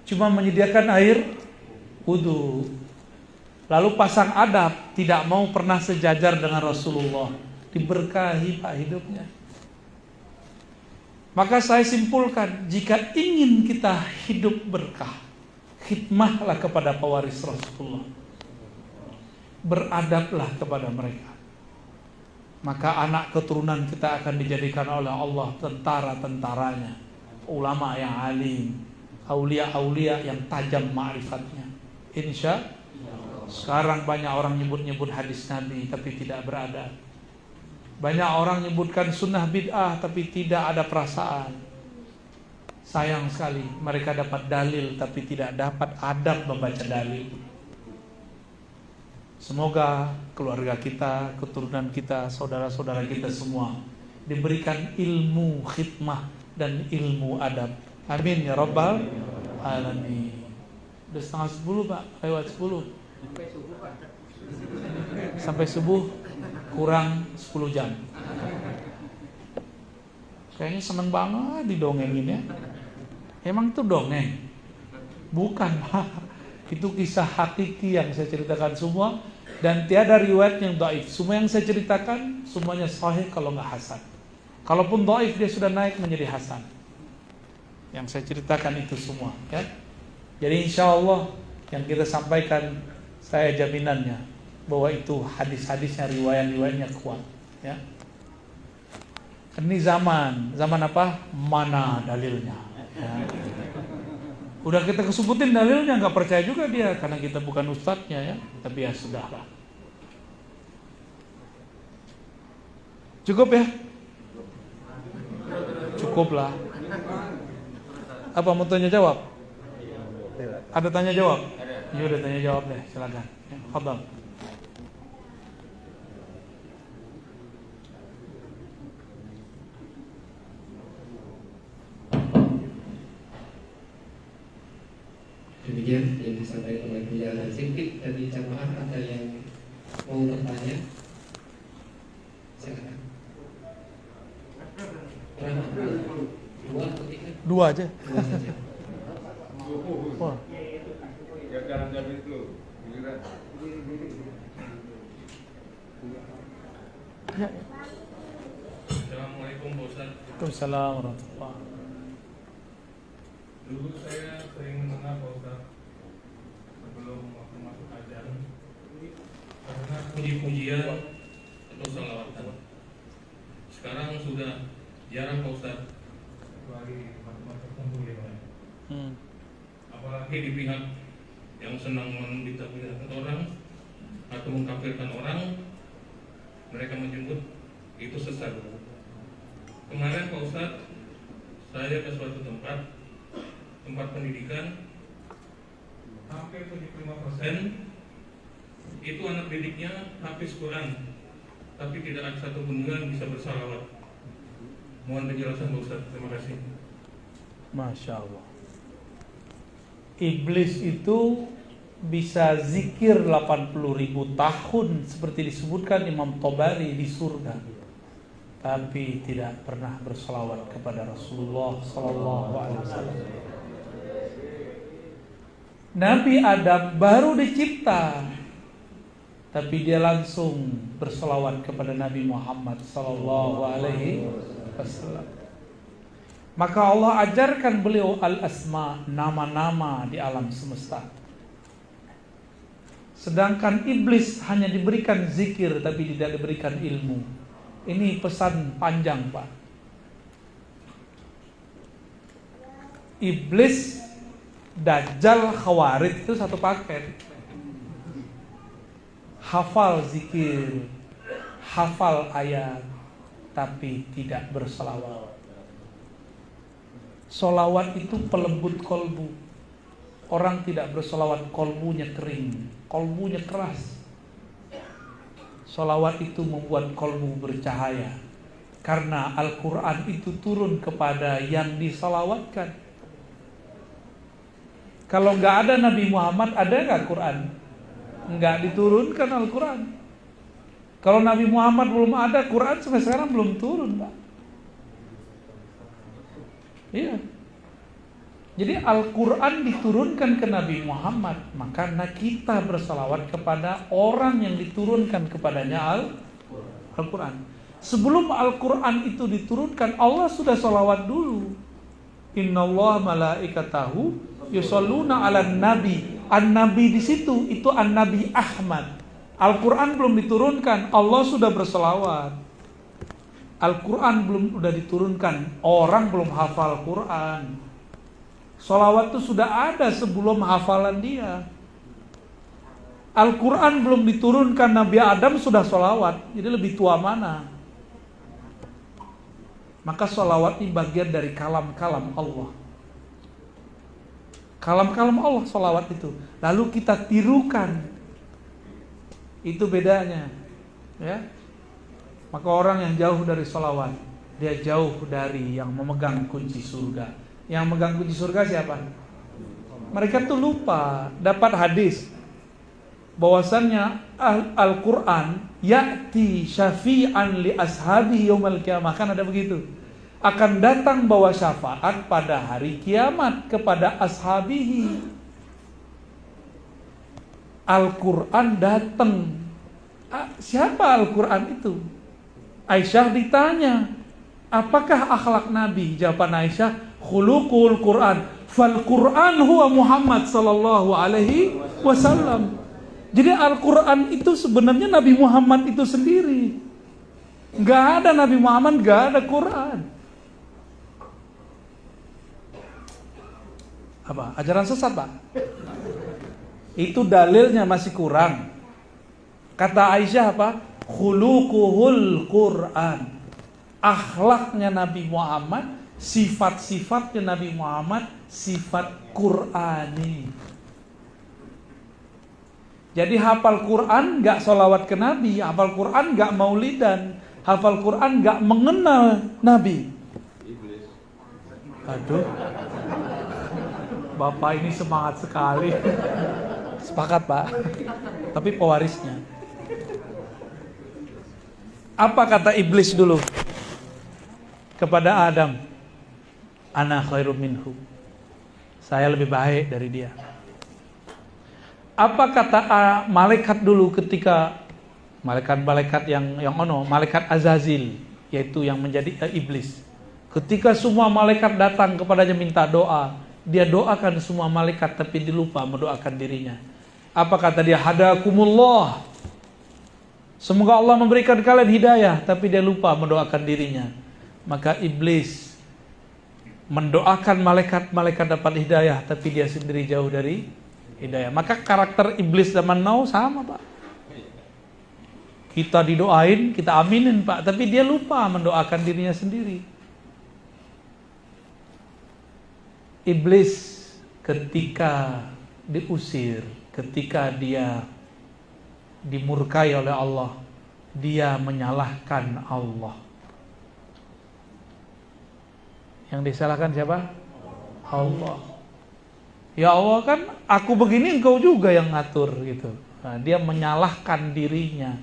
Cuma menyediakan air wudu. Lalu pasang adab, tidak mau pernah sejajar dengan Rasulullah. Diberkahi Pak hidupnya. Maka saya simpulkan, jika ingin kita hidup berkah, khidmahlah kepada pewaris Rasulullah. Beradablah kepada mereka. Maka anak keturunan kita akan dijadikan oleh Allah tentara-tentaranya, ulama yang alim, aulia-aulia yang tajam ma'rifatnya. Insya Allah. Sekarang banyak orang nyebut-nyebut hadis Nabi tapi tidak beradab. Banyak orang nyebutkan sunnah bid'ah tapi tidak ada perasaan. Sayang sekali, mereka dapat dalil tapi tidak dapat adab membaca dalil. Semoga keluarga kita, keturunan kita, saudara-saudara kita semua diberikan ilmu khidmah dan ilmu adab. Amin ya rabbal alamin. Udah 9:30 Pak, lewat 10. Sampai subuh kurang 10 jam. Kayaknya seneng banget didongengin ya. Emang itu dongeng? Bukan Pak. Itu kisah hakiki yang saya ceritakan semua. Dan tiada riwayat yang dhaif. Semua yang saya ceritakan semuanya sahih kalau nggak hasan. Kalaupun dhaif dia sudah naik menjadi hasan. Yang saya ceritakan itu semua ya. Jadi insya Allah yang kita sampaikan, saya jaminannya bahwa itu hadis-hadisnya, riwayat-riwayatnya kuat ya. Ini zaman apa? Mana dalilnya ya. Udah kita kesebutin dalilnya, nggak percaya juga dia karena kita bukan ustadznya ya. Tapi ya sudahlah. Cukup ya? cukup lah. Apa mau tanya jawab? Ada tanya jawab? Ya udah tanya jawab deh, silakan. Fadhal. Demikian yang disampaikan oleh Buya Al-Singkit. Dari jamaah ada yang mau bertanya? Silakan. Dua atau tiga? Dua aja. Dua saja. Wah. Yang jalan-jalan itu. Ya. Assalamualaikum Pak Ustadz. Waalaikumsalam warahmatullahi. Dulu saya sering mendengar Pak Ustadz sebelum waktu masuk ajan, karena puji-pujian atau salawatan. Sekarang sudah jarang Pak Ustadz, kecuali tempat-tempat tertentu ya Pak. Apalagi di pihak yang senang membid'ahkan orang atau mengkafirkan orang, mereka menyebut itu sesat. Kemarin Pak Ustadz, saya ke suatu tempat pendidikan, hampir 75% itu anak didiknya hafiz Quran, tapi tidak ada satu pun yang bisa bersalawat. Mohon penjelasan Pak Ustadz, terima kasih. Masya Allah. Iblis itu bisa zikir 80.000 tahun seperti disebutkan Imam Tabari di surga, tapi tidak pernah bersalawat kepada Rasulullah Sallallahu Alaihi Wasallam. Nabi Adam baru dicipta, tapi dia langsung bersalawat kepada Nabi Muhammad Sallallahu Alaihi Wasallam. Maka Allah ajarkan beliau al-asma, nama-nama di alam semesta. Sedangkan iblis hanya diberikan zikir tapi tidak diberikan ilmu. Ini pesan panjang, Pak. Iblis, Dajjal, Khawarij itu satu paket. Hafal zikir, hafal ayat, tapi tidak berselawat. Solawat itu pelembut kolbu. Orang tidak bersolawat, kolbunya kering, kolbunya keras. Solawat itu membuat kolbu bercahaya, karena Al-Quran itu turun kepada yang disolawatkan. Kalau nggak ada Nabi Muhammad, ada nggak Quran? Nggak diturunkan Al-Quran. Kalau Nabi Muhammad belum ada, Quran sampai sekarang belum turun, Pak. Iya. Jadi Al-Quran diturunkan ke Nabi Muhammad, maka kita bersalawat kepada orang yang diturunkan kepadanya Al-Quran. Sebelum Al-Quran itu diturunkan, Allah sudah salawat dulu. Innallaha malaikatahu yusholluna 'alan nabi. An-nabi di situ itu An-Nabi Ahmad. Al-Quran belum diturunkan, Allah sudah bersalawat. Al-Quran belum sudah diturunkan, orang belum hafal Quran. Salawat itu sudah ada sebelum hafalan dia. Al-Quran belum diturunkan, Nabi Adam sudah salawat. Jadi lebih tua mana? Maka salawat ini bagian dari kalam-kalam Allah. Kalam-kalam Allah salawat itu. Lalu kita tirukan. Itu bedanya. Ya. Maka orang yang jauh dari salawat, dia jauh dari yang memegang kunci surga. Yang megang kunci surga siapa? Mereka tuh lupa. Dapat hadis bahwasannya Al-Quran ya'ti syafi'an li ashabi yaumal qiyamah. Kan ada begitu. Akan datang bawa syafaat pada hari kiamat kepada ashabihi. Al-Quran datang. Siapa Al-Quran itu? Aisyah ditanya, apakah akhlak Nabi? Jawaban Aisyah, khuluqul Quran. Fal Quran huwa Muhammad sallallahu alaihi wasallam. Jadi Al-Quran itu sebenarnya Nabi Muhammad itu sendiri. Gak ada Nabi Muhammad, gak ada Quran. Apa? Ajaran sesat, Pak? Itu dalilnya masih kurang. Kata Aisyah apa? Khuluquhul Quran. Akhlaknya Nabi Muhammad Sifat-sifatnya Nabi Muhammad sifat Qur'ani. Jadi hafal Quran gak sholawat ke Nabi, hafal Quran gak maulidan, hafal Quran gak mengenal Nabi. Aduh, Bapak ini semangat sekali. Sepakat Pak, tapi pewarisnya. Apa kata iblis dulu kepada Adam? Ana khairum minhu, saya lebih baik dari dia. Apa kata malaikat dulu ketika malaikat malaikat Azazil, yaitu yang menjadi iblis. Ketika semua malaikat datang kepadanya minta doa, dia doakan semua malaikat tapi dilupa mendoakan dirinya. Apa kata dia? Hadakumullah, semoga Allah memberikan kalian hidayah, tapi dia lupa mendoakan dirinya. Maka iblis mendoakan malaikat dapat hidayah, tapi dia sendiri jauh dari hidayah. Maka karakter iblis zaman now sama Pak. Kita didoain, kita aminin Pak, tapi dia lupa mendoakan dirinya sendiri. Iblis ketika diusir, ketika dia dimurkai oleh Allah, dia menyalahkan Allah. Yang disalahkan siapa? Allah. Ya Allah, kan aku begini, engkau juga yang ngatur gitu. Nah, dia menyalahkan dirinya,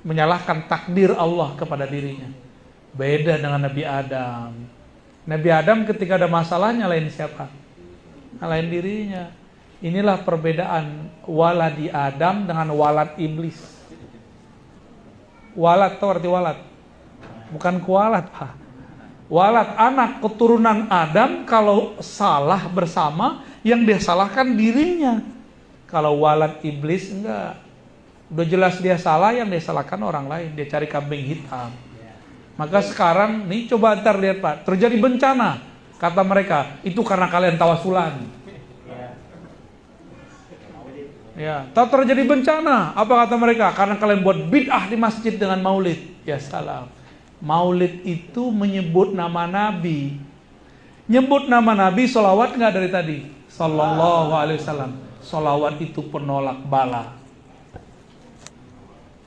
menyalahkan takdir Allah kepada dirinya. Beda dengan Nabi Adam. Nabi Adam ketika ada masalah nyalain siapa? Nyalain dirinya. Inilah perbedaan waladi Adam dengan walad iblis. Walad itu arti walad, bukan kualat Pak. Walad anak keturunan Adam, kalau salah bersama yang dia salahkan dirinya. Kalau walad iblis enggak. Udah jelas dia salah, yang dia salahkan orang lain. Dia cari kambing hitam. Maka sekarang nih coba ntar lihat Pak, terjadi bencana. Kata mereka, itu karena kalian tawasulan. Ya, tak terjadi bencana. Apa kata mereka? Karena kalian buat bid'ah di masjid dengan maulid. Ya salam. Maulid itu menyebut nama Nabi. Nyebut nama Nabi, sholawat nggak dari tadi? Sallallahu alaihi wasallam. Sholawat itu penolak bala.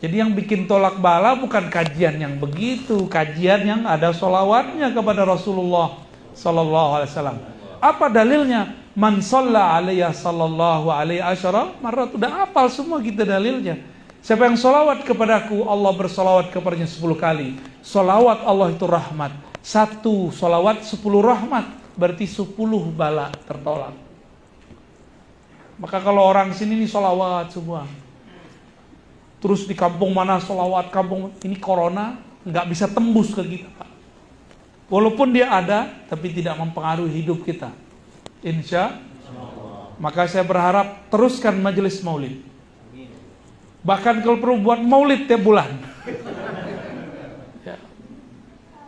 Jadi yang bikin tolak bala bukan kajian yang begitu, kajian yang ada sholawatnya kepada Rasulullah Sallallahu alaihi wasallam. Apa dalilnya? Man shalla alaiya sallallahu alaihi asyara marrat. Udah hafal semua kita dalilnya. Siapa yang sholawat kepadaku, Allah bersolawat kepadanya 10 kali. Sholawat Allah itu rahmat. 1 sholawat 10 rahmat, berarti 10 bala tertolak. Maka kalau orang sini nih sholawat semua, terus di kampung mana sholawat, kampung ini corona nggak bisa tembus ke kita Pak. Walaupun dia ada, tapi tidak mempengaruhi hidup kita. Insya Allah. Maka saya berharap teruskan majelis maulid. Bahkan kalau perlu buat maulid tiap bulan. Ya.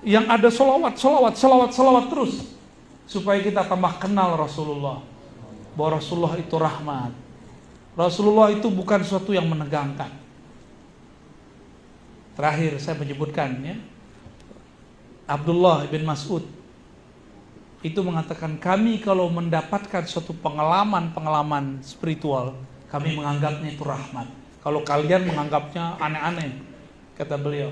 Yang ada sholawat terus. Supaya kita tambah kenal Rasulullah. Bahwa Rasulullah itu rahmat. Rasulullah itu bukan sesuatu yang menegangkan. Terakhir saya menyebutkan ya, Abdullah bin Mas'ud itu mengatakan, kami kalau mendapatkan suatu pengalaman spiritual, kami menganggapnya itu rahmat. Kalau kalian menganggapnya aneh-aneh, kata beliau.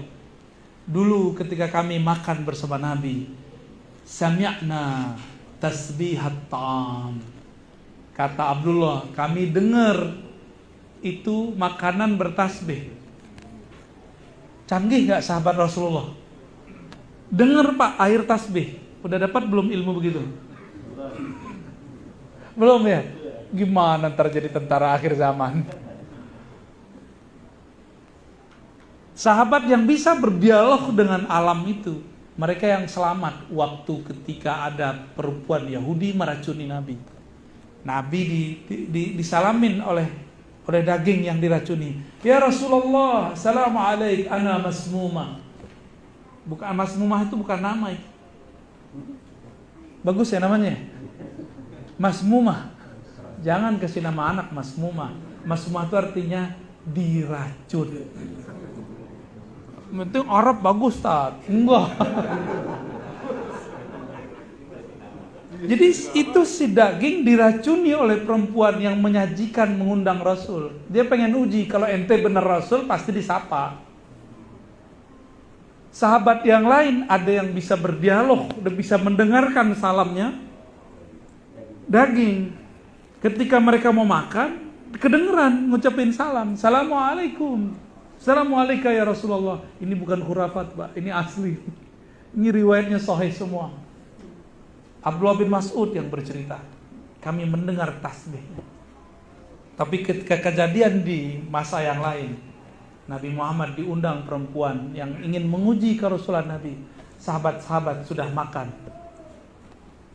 Dulu ketika kami makan bersama Nabi, sami'na tasbihat ta'am. Kata Abdullah, kami dengar itu makanan bertasbih. Canggih gak sahabat Rasulullah? Dengar Pak, air tasbih. Udah dapat belum ilmu begitu? Belum ya? Gimana ntar jadi tentara akhir zaman? Sahabat yang bisa berdialog dengan alam itu, mereka yang selamat waktu ketika ada perempuan Yahudi meracuni Nabi. Nabi disalamin oleh daging yang diracuni. Ya Rasulullah, assalamualaikum, ana masmumah. Bukan masmumah, itu bukan nama itu. Bagus ya namanya, masmumah. Jangan kasih nama anak masmumah. Masmumah itu artinya diracun. Itu Arab bagus tak? Enggak. Jadi itu si daging diracuni oleh perempuan yang menyajikan, mengundang Rasul. Dia pengen uji kalau ente bener Rasul pasti disapa. Sahabat yang lain ada yang bisa berdialog, udah bisa mendengarkan salamnya. Daging. Ketika mereka mau makan, kedengeran ngucapin salam. Assalamualaikum. Assalamualaikum ya Rasulullah. Ini bukan khurafat, Pak. Ini asli. Ini riwayatnya sahih semua. Abdullah bin Mas'ud yang bercerita, kami mendengar tasbihnya. Tapi ketika kejadian di masa yang lain, Nabi Muhammad diundang perempuan yang ingin menguji kerasulan Nabi. Sahabat-sahabat sudah makan.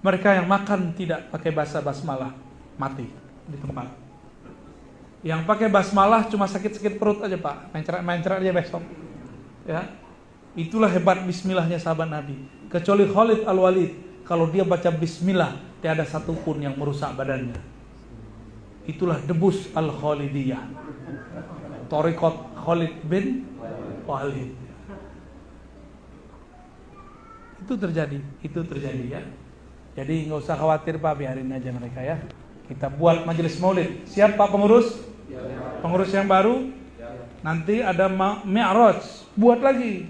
Mereka yang makan tidak pakai bahasa basmalah, mati di tempat. Yang pakai basmalah cuma sakit-sakit perut aja, Pak. Mencret aja besok. Ya. Itulah hebat bismillahnya sahabat Nabi. Kecuali Khalid Al-Walid, kalau dia baca bismillah, tiada satupun yang merusak badannya. Itulah debus Al-Khalidiyah. Thariqat Khalid bin Walid. Itu terjadi ya. Jadi nggak usah khawatir, Pak, biarin aja mereka ya. Kita buat majelis maulid. Siap Pak pengurus? Pengurus yang baru? Nanti ada Mi'raj, buat lagi.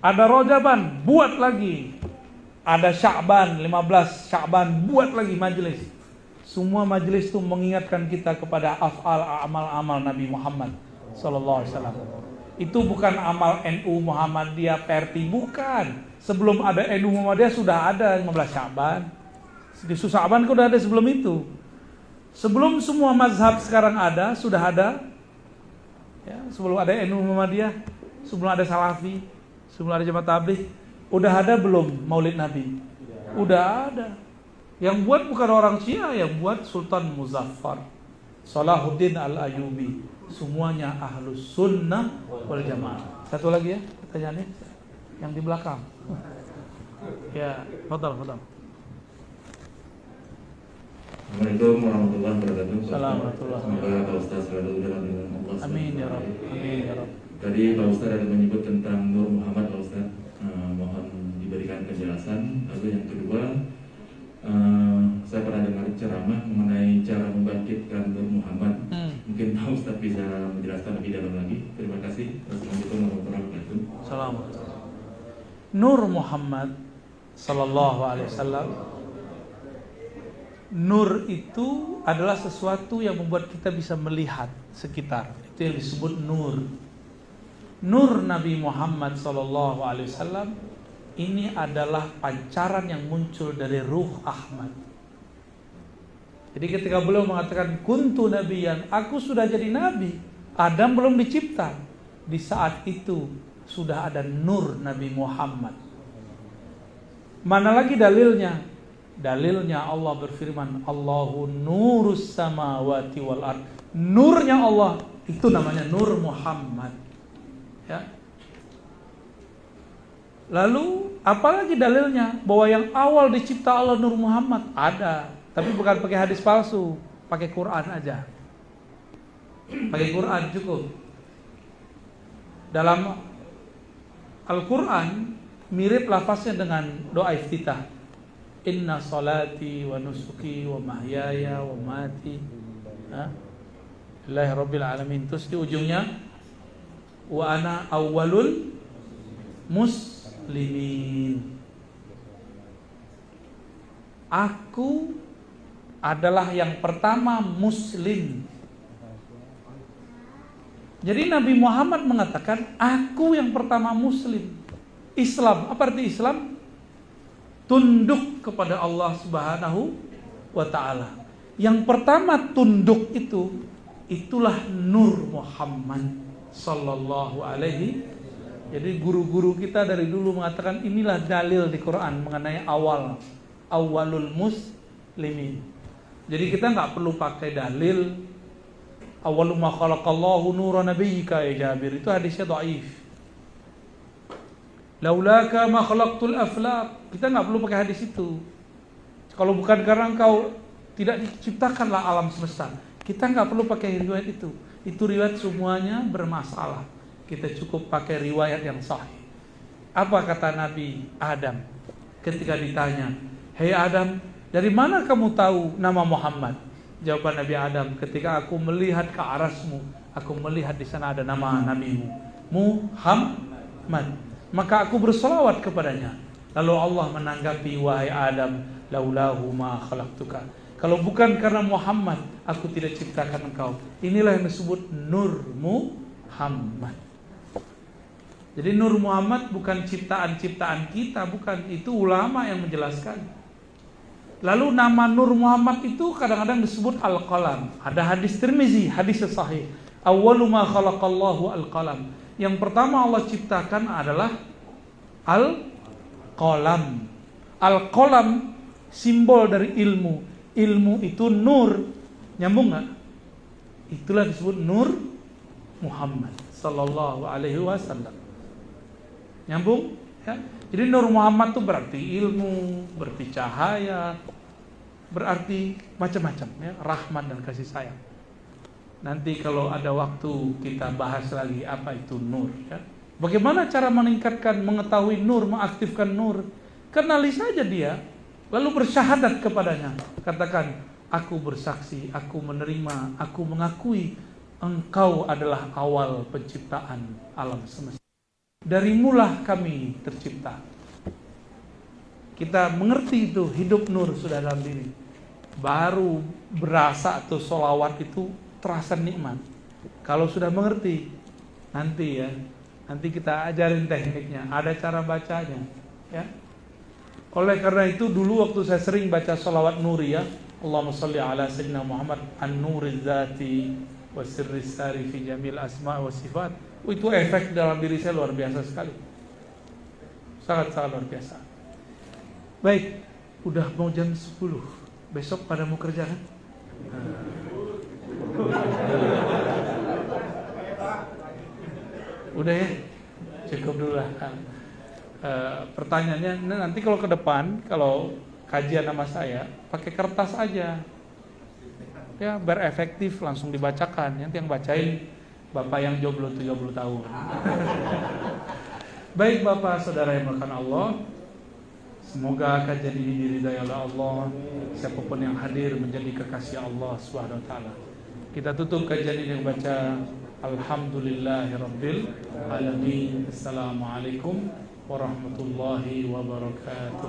Ada Rojaban, buat lagi. Ada Sya'ban, 15 Sya'ban, buat lagi majelis. Semua majelis itu mengingatkan kita kepada amal Nabi Muhammad sallallahu alaihi wasallam. Itu bukan amal NU Muhammadiyah PRT, bukan. Sebelum ada NU Muhammadiyah sudah ada 15 Sya'ban. Di Sya'ban sudah ada sebelum itu. Sebelum semua mazhab sekarang ada, sudah ada. Ya, sebelum ada NU Muhammadiyah, sebelum ada Salafi, sebelum ada Jamaah Tabligh, udah ada belum Maulid Nabi? Udah ada. Yang buat bukan orang Syiah, yang buat Sultan Muzaffar, Salahuddin Al-Ayyubi. Semuanya ahlus sunnah wal jamaah. Satu lagi ya pertanyaannya, yang di belakang. Ya, fadal. Assalamualaikum warahmatullahi wabarakatuh. Assalamualaikum. Semoga Pak Ustaz selalu dalam lindungan Allah. Amin ya Rabb. Amin ya Rabb. Tadi Pak Ustaz ada menyebut tentang Nur Muhammad, Pak Ustaz. Mohon diberikan penjelasan. Lalu yang kedua, saya pernah dengar ceramah mengenai cara membangkitkan Nur Muhammad. Mungkin Pak Ustaz bisa menjelaskan lebih dalam lagi. Terima kasih. Wassalamualaikum warahmatullahi wabarakatuh. Assalamualaikum. Nur Muhammad sallallahu alaihi wasallam. Nur itu adalah sesuatu yang membuat kita bisa melihat sekitar. Itu yang disebut nur. Nur Nabi Muhammad sallallahu alaihi wasallam ini adalah pancaran yang muncul dari ruh Ahmad. Jadi ketika beliau mengatakan kuntu nabiyan, aku sudah jadi nabi. Adam belum dicipta. Di saat itu sudah ada nur Nabi Muhammad. Mana lagi dalilnya? Dalilnya Allah berfirman, Allahu nurus samawati wal ard. Nurnya Allah itu namanya Nur Muhammad. Ya. Lalu apalagi dalilnya bahwa yang awal dicipta Allah Nur Muhammad? Ada, tapi bukan pakai hadis palsu, pakai Quran aja. Pakai Quran cukup. Dalam Al-Quran mirip lafaznya dengan doa iftitah. Inna salati wa nusuki wa mahyaya wa mati lillahi rabbil alamin. Terus di ujungnya wa ana awwalul muslimin. Aku adalah yang pertama muslim. Jadi Nabi Muhammad mengatakan aku yang pertama muslim. Islam, apa arti Islam? Tunduk kepada Allah Subhanahu wa ta'ala. Yang pertama tunduk itulah Nur Muhammad sallallahu alaihi. Jadi guru-guru kita dari dulu mengatakan inilah dalil di Quran mengenai awalul muslimin. Jadi kita nggak perlu pakai dalil awwalu ma khalaqallahu nura nabiyyika ya Jabir, itu hadisnya dhaif. Laulaka ma khalaqtul aflaq. Kita nggak perlu pakai hadis itu. Kalau bukan karena engkau tidak diciptakanlah alam semesta. Kita nggak perlu pakai riwayat itu. Itu riwayat semuanya bermasalah. Kita cukup pakai riwayat yang sahih. Apa kata Nabi Adam ketika ditanya, Hei Adam, dari mana kamu tahu nama Muhammad? Jawaban Nabi Adam, ketika aku melihat ke arasmu, aku melihat di sana ada nama nabimu, Muhammad. Maka aku bersolawat kepadanya. Lalu Allah menanggapi, wahai Adam, laulahu ma khalaqtuka. Kalau bukan karena Muhammad, aku tidak ciptakan engkau. Inilah yang disebut Nur Muhammad. Jadi Nur Muhammad bukan ciptaan-ciptaan kita, bukan. Itu ulama yang menjelaskan. Lalu nama Nur Muhammad itu kadang-kadang disebut Al-Qalam. Ada hadis Tirmizi, hadis sahih. Awwalu ma khalaqallahu al-qalam. Yang pertama Allah ciptakan adalah Al-Qalam. Al-Qalam simbol dari ilmu. Ilmu itu nur. Nyambung gak? Itulah disebut Nur Muhammad sallallahu alaihi wasallam. Nyambung? Ya. Jadi Nur Muhammad itu berarti ilmu, berarti cahaya, berarti macam-macam ya, rahmat dan kasih sayang. Nanti kalau ada waktu kita bahas lagi apa itu nur ya. Bagaimana cara meningkatkan, mengetahui nur, mengaktifkan nur? Kenali saja dia, lalu bersyahadat kepadanya. Katakan, aku bersaksi, aku menerima, aku mengakui engkau adalah awal penciptaan alam semesta. Darimulah kami tercipta. Kita mengerti itu, hidup nur sudah dalam diri. Baru berasa atau sholawat itu terasa nikmat. Kalau sudah mengerti, nanti kita ajarin tekniknya, ada cara bacanya ya. Oleh karena itu dulu waktu saya sering baca sholawat nuri ya, Allahumma sholli ala sayyidina Muhammad an-nuriz zati wa sirris sari fi jamil asma wa sifat. Itu efek dalam diri saya luar biasa sekali. Sangat-sangat luar biasa. Baik, udah mau jam 10. Besok pada mau kerja kan? Udah ya? Cukup dulu lah. Pertanyaannya nanti kalau ke depan, kalau kajian sama saya, pakai kertas aja. Ya, biar efektif langsung dibacakan. Nanti yang bacain Bapak yang jomblo 70 tahun. Baik Bapak Saudara yang dimuliakan Allah, semoga kajian ini diridai oleh Allah. Siapapun yang hadir menjadi kekasih Allah Subhanahu wa taala. Kita tutup kajian ini dengan baca Alhamdulillahirabbil alamin. Assalamualaikum warahmatullahi wabarakatuh.